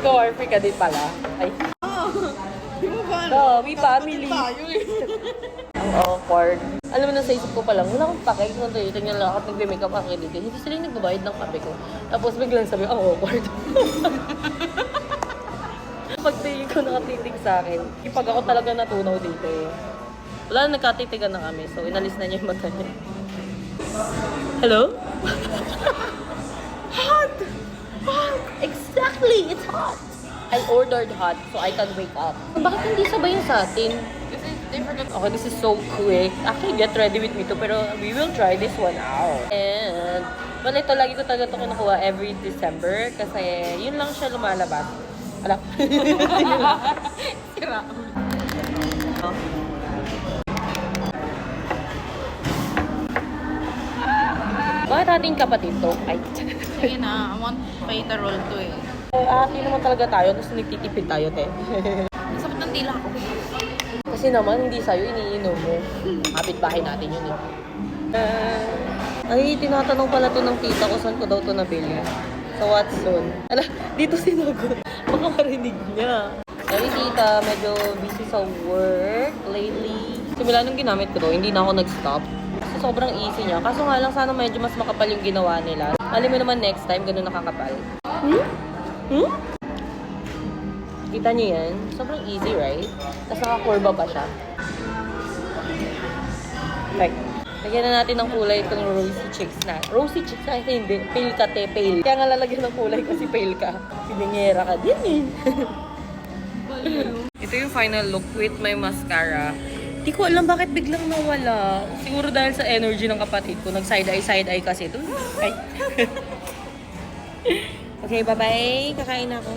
Nag-warfare ka din pala. Ay. Di mo ba? Oo, may family. Tayo eh. Ang awkward. Alam mo na sa isip ko pa lang, wala akong pake. Kung tingnan lang ako nagbe-makeup ako dito. Hindi sila yung nagbabayad ng kape ko. Tapos biglang sabi, ang awkward. Pagtingin ko nakatitig sa akin, ipag ako talaga natunaw dito. Wala na, nagkatitigan na kami. So, inalis na niya yung mata niya. Hello? Hot! Hot! Exactly! It's hot! I ordered hot so I can wake up. Bakit hindi sabay yung sa atin? Kasi they forgot. Okay, this is so quick. Actually, get ready with me too, pero we will try this one out. And, well, ito, lagi ko talaga ito kinukuha every December kasi yun lang siya lumalabas. Alam? Sira. Bakit ating kapatid to? Ay, Sige na, I want feta roll to eh. ate naman talaga tayo, tapos nagtitipid tayo, te. Ang sakit ng dila ko. Kasi naman, hindi sa'yo, iniinom mo. Kapit-bahay natin yun eh. Ay, tinatanong pala to ng tita ko, saan ko daw to nabili. Sa Watson. Ala, dito sinagot. Baka marinig niya. Sorry tita, medyo busy sa work lately. Simula nung ginamit ko to, hindi na ako nag-stop. Kasi sobrang easy niya. Kaso nga lang, sana medyo mas makapal yung ginawa nila. Alam mo naman next time, ganun nakakapal. Hmm? Kita niyo yan? Sobrang easy, right? Tapos nakakurba pa siya. Okay. Lagyan na natin ng kulay itong rosy cheeks na. Rosy cheeks na? Hindi. Pale ka, te. Pale. Kaya nga lalagyan ng kulay kasi pale ka. Piningera ka din eh. Ito yung final look with my mascara. Di ko alam bakit biglang nawala. Siguro dahil sa energy ng kapatid ko. Nag-side eye kasi ito. Ay. Okay, bye-bye. Kakain na ako.